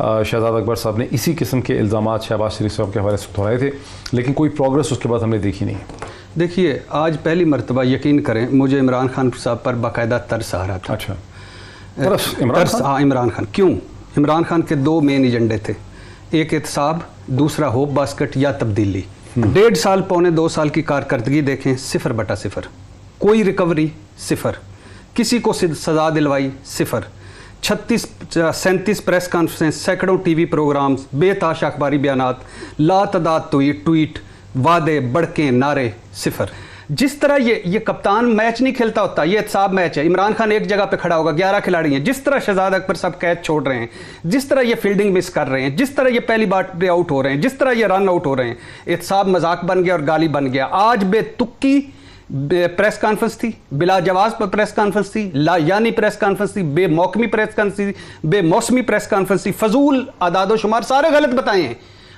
शहजाद अकबर साहब ने इसी किस्म के इल्ज़ामात शहबाज शरीफ साहब के हवाले से दोहराए थे, लेकिन कोई प्रोग्रेस उसके बाद हमने देखी नहीं। देखिए, आज पहली मरतबा यकीन करें मुझे इमरान खान साहब पर बाकायदा तरस आ रहा था। अच्छा, हाँ, इमरान खान। क्यों? इमरान खान के दो मेन एजेंडे थे, एक एहतसाब, दूसरा होप बास्केट या तब्दीली। 1.5 साल पौने 2 साल की कारकर्दगी देखें, 0/0, कोई रिकवरी 0, किसी को सज़ा दिलवाई 0, 36-37 प्रेस कॉन्फ्रेंस, सैकड़ों टीवी प्रोग्राम्स, बेताश अखबारी बयानात, लातदाद ट्वीट, वादे, बड़के, नारे 0। जिस तरह ये कप्तान मैच नहीं खेलता होता, ये एहतसाब मैच है। इमरान खान एक जगह पे खड़ा होगा, 11 खिलाड़ी हैं। जिस तरह शहजाद अकबर साहब कैच छोड़ रहे हैं, जिस तरह ये फील्डिंग मिस कर रहे हैं, जिस तरह ये पहली बार पे आउट हो रहे हैं, जिस तरह ये रन आउट हो रहे हैं, एहतसाब मजाक बन गया और गाली बन गया। आज बेतुकी प्रेस कॉन्फ्रेंस थी, बिला जवाब पर प्रेस कॉन्फ्रेंस थी, लायानी प्रेस कॉन्फ्रेंस थी, बेमौसमी प्रेस कॉन्फ्रेंस थी, बेमौसमी प्रेस कॉन्फ्रेंस थी, फजूल आदादो शुमार सारे गलत बताए हैं।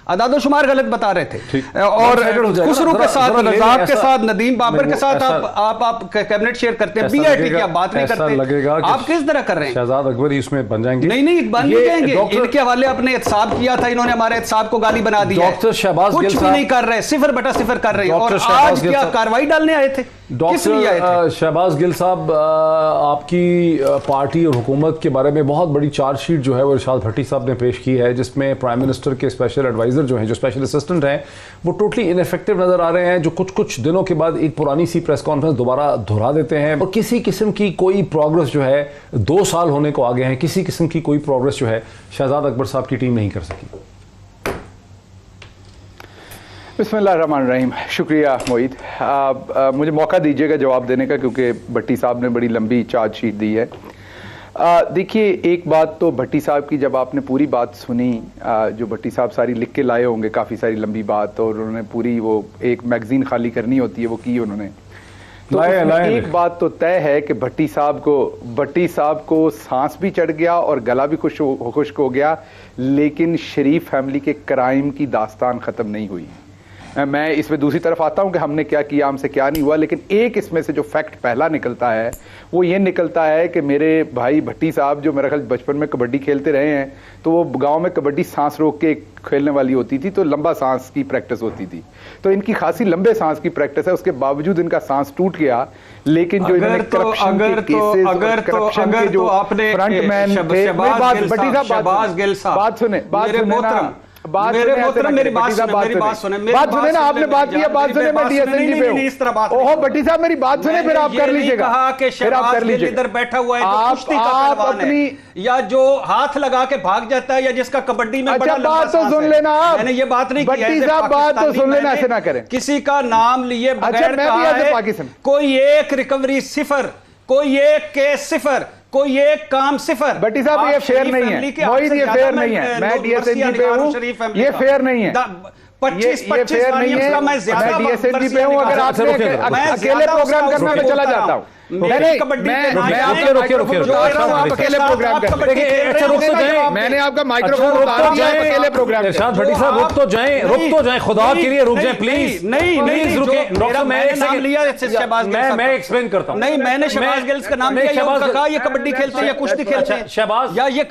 आदादो शुमार गलत बता रहे थे, और खुसरू के साथ, रज़ाक के साथ, नदीम बाबर के साथ आप कैबिनेट शेयर करते हैं, बीआईटी की आप बात नहीं करते। आप किस तरह कर रहे हैं? शहजाद अकबर ही उसमें बन जाएंगे? नहीं बन नहीं जाएंगे। इनके हवाले अपने एहतसाब किया था, इन्होंने हमारे एहतसाब को गाली बना दी है। डॉक्टर शहबाज गिल कुछ भी नहीं कर रहे, 0/0 कर रहे हैं। और आज क्या कार्रवाई डालने आए थे? डॉक्टर शहबाज गिल साहब, आपकी पार्टी और हुकूमत के बारे में बहुत बड़ी चार्जशीट जो है वो इरशाद भट्टी साहब ने पेश की है, जिसमें प्राइम मिनिस्टर के स्पेशल एडवाइज़र जो हैं, जो स्पेशल असिस्टेंट हैं, वो टोटली इनफेक्टिव नज़र आ रहे हैं, जो कुछ दिनों के बाद एक पुरानी सी प्रेस कॉन्फ्रेंस दोबारा दोहरा देते हैं, और किसी किस्म की कोई प्रोग्रेस जो है, 2 साल होने को आगे हैं, किसी किस्म की कोई प्रोग्रेस जो है शहजाद अकबर साहब की टीम नहीं कर सकी। बिस्मिल्लाहिर्रहमानिर्रहीम। शुक्रिया मोईद, मुझे मौका दीजिएगा जवाब देने का, क्योंकि भट्टी साहब ने बड़ी लंबी चार्जशीट दी है। देखिए, एक बात तो भट्टी साहब की, जब आपने पूरी बात सुनी, जो भट्टी साहब सारी लिख के लाए होंगे, काफ़ी सारी लंबी बात, और उन्होंने पूरी वो एक मैगजीन खाली करनी होती है, वो की उन्होंने, तो एक बात तो तय है कि भट्टी साहब को सांस भी चढ़ गया और गला भी खुश्क हो गया, लेकिन शरीफ फैमिली के क्राइम की दास्तान ख़त्म नहीं हुई। मैं इसमें दूसरी तरफ आता हूं कि हमने क्या किया, हमसे क्या नहीं हुआ, लेकिन एक इसमें से जो फैक्ट पहला निकलता है वो ये निकलता है कि मेरे भाई भट्टी साहब, जो मेरा ख्याल बचपन में कबड्डी खेलते रहे हैं, तो वो गांव में कबड्डी सांस रोक के खेलने वाली होती थी, तो लंबा सांस की प्रैक्टिस होती थी, तो इनकी खासी लंबे सांस की प्रैक्टिस है, उसके बावजूद इनका सांस टूट गया। लेकिन जो इन्होंने करप्शन के केसेस, करप्शन के जो फ्रंटमैन थे, बात सुने मेरी बात सुने ना, आपने बात किया, बात सुने, मैं डीएसएनजी पे हूं। ओहो भट्टी साहब, मेरी बात सुने, फिर आप कर लीजिएगा, फिर आप कर लीजिए। इधर बैठा हुआ है जो कुश्ती का पहलवान है, या जो हाथ लगा के भाग जाता है, या जिसका कबड्डी में बड़ा लंबा बात तो सुन लेना आप, मैंने ये बात नहीं की है, भट्टी साहब बात तो सुन लेना, ऐसे ना करें। किसी का नाम लिए बगैर कहा है, कोई एक रिकवरी 0, कोई एक केस 0, कोई एक काम 0। भट्टी साहब, ये फेयर नहीं है मोईद, ये फेयर नहीं है, मैं डीएसएनजी पे हूं, ये फेयर नहीं है, 25 फेयर नहीं है, मैं डीएसएनजी पे हूं। अगर आपने अकेले प्रोग्राम करना, मैं चला जाता हूं। मैंने आपका माइक्रोफोन अकेले प्रोग्राम, भट्टी साहब रुक तो जाएं, खुदा के लिए रुक जाएं प्लीज। नहीं रुके, मैं एक्सप्लेन करता हूं। नहीं, मैंने शहबाज गिल का नाम लिया, कहा ये कबड्डी खेलते हैं या कुश्ती खेलते हैं, शहबाज, या ये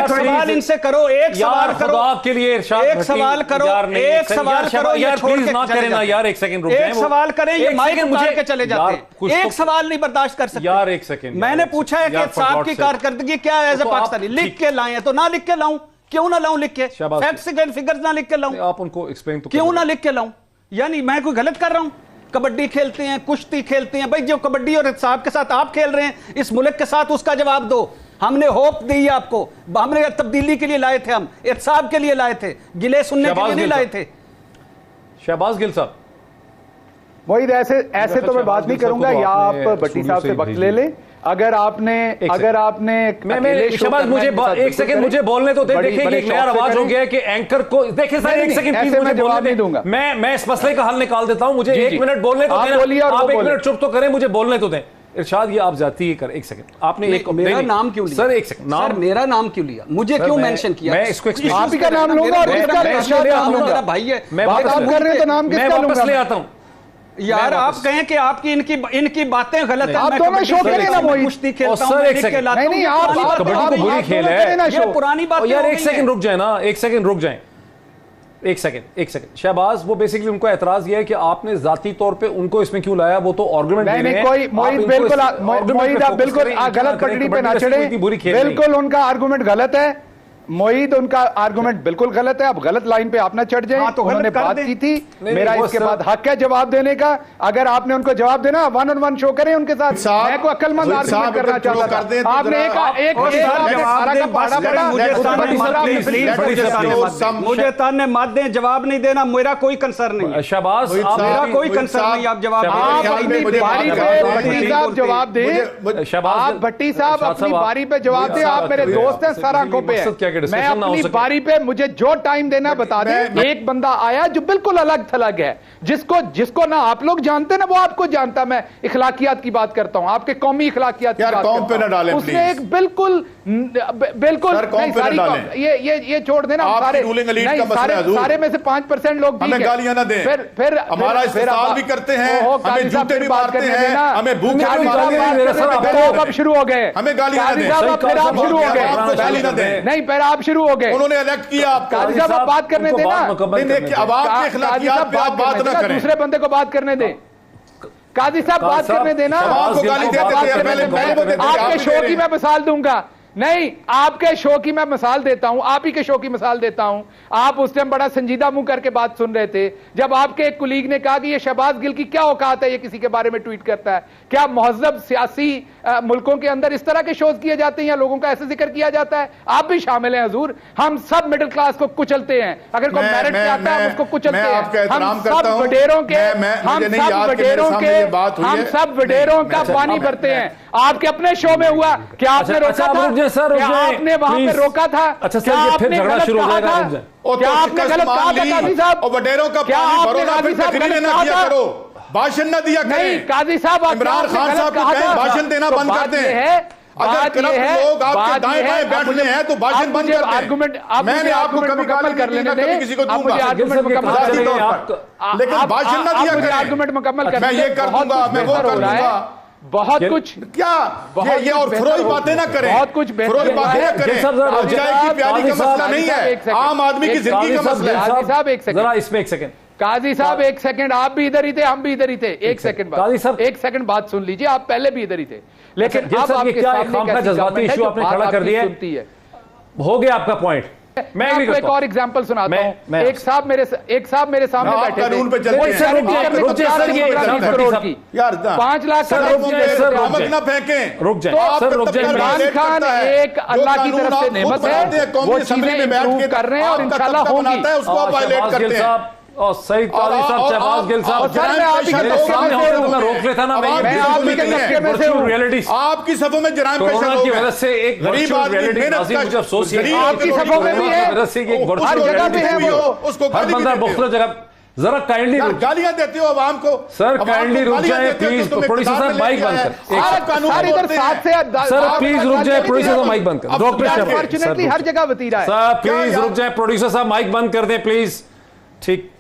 सवाल इनसे करो, एक सवाल करो आपके लिए, एक सवाल करो, एक सवाल करो, यार प्लीज ना करें ना यार, एक सेकंड रुक जाएं, एक सवाल करें, ये माइक उठा के चले जाते हैं, एक सवाल नहीं बर्दाश्त कर सकते यार, एक सेकंड। मैंने पूछा है कि साहब की कारकर्दगी क्या है एज ए पाकिस्तानी, लिख के लाएं, तो ना लिख के लाऊं, क्यों ना लाऊं लिख के, फैक्ट्स एंड फिगर्स ना लिख के लाऊं, आप उनको एक्सप्लेन तो क्यों ना लिख के लाऊं? यानी मैं कोई गलत कर रहा हूं? कबड्डी खेलते हैं, कुश्ती खेलते हैं, भाई जो कबड्डी और साहब के साथ आप खेल रहे हैं, इस मुल्क के साथ, उसका जवाब दो। हमने होप दी आपको, हमने तब्दीली के लिए लाए थे, हम एहतसाब के लिए लाए थे, गिले सुनने के लिए नहीं लाए थे। शहबाज गिल साहब, मोईद, ऐसे तो मैं बात नहीं करूंगा, या आप भट्टी साहब से वक्त ले लें। अगर आपने शहबाज, मुझे एक सेकंड मुझे बोलने तो देखिए, एक नया रवाज हो गया है कि एंकर को, देखिए सर एक सेकंड प्लीज, मुझे जवाब नहीं दूंगा, मैं इस मसले का हल निकाल देता हूं, मुझे 1 मिनट बोलने तो दें, आप 1 मिनट चुप तो करें, मुझे बोलने तो दें। इरशाद, ये आप जाती है कर, एक सेकंड, आपने एक मेरा नाम क्यों लिया सर? एक सेकंड, नाम मेरा नाम क्यों लिया, मुझे क्यों मेंशन किया? मैं इसको आप ही का नाम लूंगा और किसका? भाई है, मैं बात कर रहे हैं तो नाम किसका लूंगा? ले आता हूं, یار آپ کہیں کہ آپ کی ان کی باتیں غلط ہیں. آپ دونوں شو کریں نا موہید. کشتی کھیلتا ہوں, نہیں آپ کبڈی تو بری کھیل ہے. یہ پرانی بات. یار ایک سیکنڈ رک جائیں نا, ایک سیکنڈ رک جائیں, ایک سیکنڈ. شہباز, وہ بیسیکلی ان کو اعتراض یہ ہے کہ آپ نے ذاتی طور پہ ان کو اس میں کیوں لایا, وہ تو آرگومنٹ دے رہے ہیں. کوئی موہید آپ بالکل غلط پٹڑی پہ نہ چڑھیں, بالکل ان کا آرگومنٹ غلط ہے. موہید ان کا آرگومنٹ بالکل غلط ہے, آپ غلط لائن پہ آپ نہ چڑھ جائیں. انہوں نے بات کی تھی, میرا اس کے بعد حق ہے جواب دینے کا. اگر آپ نے ان کو جواب دینا, 1-on-1 شو کریں ان کے ساتھ. میں کو عقل مند آرگومنٹ کرنا چاہتا تھا. آپ نے ایک مجھے تانے مات دیں, جواب نہیں دینا, میرا کوئی کنسرن نہیں. شہباز, میرا کوئی کنسرن نہیں, آپ جواب بھٹی صاحب جواب دیں. آپ بھٹی صاحب اپنی باری پہ جواب دیں. آپ میرے دوست ہیں, سر آنکھوں پہ ہے. میں اپنی باری پہ مجھے جو ٹائم دینا بتا دیں. ایک بندہ آیا جو بالکل الگ تھلگ ہے, جس کو نہ آپ لوگ جانتے نا, وہ آپ کو جانتا. میں اخلاقیات کی بات کرتا ہوں, آپ کے قومی اخلاقیات کی بات کرتا ہوں. اس نے ایک بالکل یہ چھوڑ دینا. سارے میں سے 5% لوگ ہمیں گالیاں نہ دیں, ہمارا استحصال بھی کرتے ہیں, ہمیں جوتے بھی مارتے ہیں, ہمیں بھوکے بھی مارتے ہیں. اب شروع ہو گئے, ہمیں گالیاں نہ دیں. پھر آپ شروع ہو گئے. گالی نہ دیں. نہیں, پھر آپ شروع ہو گئے. انہوں نے الیکٹ کیا آپ کو. قاضی صاحب آپ بات کرنے دیں نا. اب آپ کے اخلاقیات پہ آپ بات نہ کریں. دوسرے بندے کو بات کرنے دیں. قاضی صاحب بات کرنے دینا. آپ کو گالی دیتے تھے پہلے. آپ کے شو کی میں مثال دوں گا. نہیں, آپ کے شو کی میں مثال دیتا ہوں, آپ ہی کے شو کی مثال دیتا ہوں. آپ اس ٹائم بڑا سنجیدہ منہ کر کے بات سن رہے تھے جب آپ کے ایک کولیگ نے کہا کہ یہ شہباز گل کی کیا اوقات ہے, یہ کسی کے بارے میں ٹویٹ کرتا ہے. کیا مہذب سیاسی ملکوں کے اندر اس طرح کے شوز کیے جاتے ہیں یا لوگوں کا ایسے ذکر کیا جاتا ہے؟ آپ بھی شامل ہیں حضور. ہم سب مڈل کلاس کو کچلتے ہیں, اگر کوئی میرٹ پہ آتا ہے ہم اس کو کچلتے ہیں. ہم سب وڈیروں کا پانی بھرتے ہیں. آپ کے اپنے شو میں ہوا, کیا آپ نے روکا تھا؟ کیا آپ نے وہاں پہ روکا تھا؟ کیا آپ نے غلط کہا تھا؟ کیا آپ نے غلط کہا تھا قاضی صاحب؟ اور وڈیروں کا کیا پانی آپ بھرو نے نا, قاضی پھر صاحب تقریر نہ غلط کیا کہا کرو, بھاشن نہ دیا کریں. نہیں قاضی صاحب, عمران خان صاحب کو کہیں بھاشن دینا بند کر دیں. اگر کرپٹ لوگ آپ کے دائیں بائیں بیٹھنے ہیں تو بھاشن بند کر دیں. میں نے آپ کو کبھی گالی نہیں دی, میں کبھی کسی کو دوں گا, لیکن بھاشن نہ دیا کریں. میں یہ کر دوں گا, میں وہ کر دوں گا. بہت کچھ کیا یہ اور فروئی باتیں نہ کریں, بہت کچھ فروئی باتیں نہ کریں. چائے کی پیالی کا مسئلہ نہیں ہے, عام آدمی کی زندگی کا مسئلہ ہے. قاضی صاحب ایک سیکنڈ, ذرا اس میں ایک سیکنڈ. قاضی صاحب ایک سیکنڈ, آپ بھی ادھر ہی تھے, ہم بھی ادھر ہی تھے. ایک سیکنڈ بات سن لیجئے, آپ پہلے بھی ادھر ہی تھے, لیکن اب آپ کے سامنے جذباتی ایشو آپ نے کھڑا کر دیا ہے. ہو گیا آپ کا پوائنٹ. میں آپ کو ایک اور ایگزامپل سناتا ہوں. ایک صاحب میرے سامنے بیٹھے تھے, قانون پہ چلتے ہیں. 5 لاکھ نہ پھینکیں. رک جائیں. عمران خان ایک اللہ کی طرف سے نعمت ہے, وہ چیزیں امپروو کر رہے ہیں اور انشاءاللہ ہوں گی. اس کو وائلیٹ کرتے ہیں. اور سعید قاضی صاحب, شہباز گل صاحب, میں روک لیتا نا. آپ کی صفوں میں جرائم پیشہ کورونا کی وجہ سے ایک ورچوئل ریئلٹی ناظرین مجھے افسوس یہ ہے, آپ کی صفوں میں بھی ہے, ہر جگہ پہ ہے وہ. ہر بندہ مختلف جگہ. ذرا کائنڈلی گالیاں دیتے ہو عوام کو. سر کائنڈلی رک جائیں پلیز, پروڈیوسر صاحب مائک بند کر. سر پلیز رک جائیں, پروڈیوسر صاحب مائک بند کر. ڈاکٹر شہباز ہر جگہ وتیرہ ہے. سر پلیز رک جائیں, پروڈیوسر صاحب مائک بند کر دیں پلیز. ٹھیک.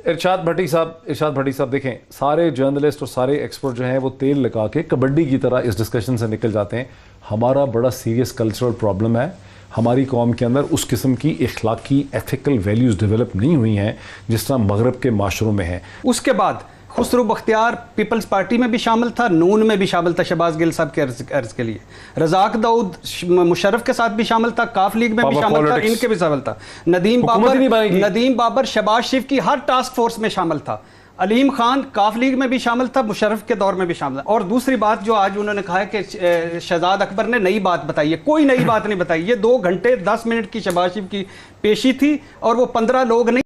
ارشاد بھٹی صاحب دیکھیں, سارے جرنلسٹ اور سارے ایکسپرٹ جو ہیں وہ تیل لگا کے کبڈی کی طرح اس ڈسکشن سے نکل جاتے ہیں. ہمارا بڑا سیریس کلچرل پرابلم ہے. ہماری قوم کے اندر اس قسم کی اخلاقی ایتھیکل ویلیوز ڈیولپ نہیں ہوئی ہیں جس طرح مغرب کے معاشروں میں ہیں. اس کے بعد خسرو بختیار پیپلز پارٹی میں بھی شامل تھا, نون میں بھی شامل تھا شہباز گل صاحب کے عرض کے لیے. رزاق داؤد مشرف کے ساتھ بھی شامل تھا, کاف لیگ میں بھی شامل تھا, ان کے بھی شامل تھا. ندیم بابر شہباز شریف کی ہر ٹاسک فورس میں شامل تھا. علیم خان کاف لیگ میں بھی شامل تھا, مشرف کے دور میں بھی شامل تھا. اور دوسری بات جو آج انہوں نے کہا ہے کہ شہزاد اکبر نے نئی بات بتائی ہے, کوئی نئی بات نہیں بتائی. یہ 2 گھنٹے 10 منٹ کی شہباز شریف کی پیشی تھی اور وہ 15 لوگ نہیں.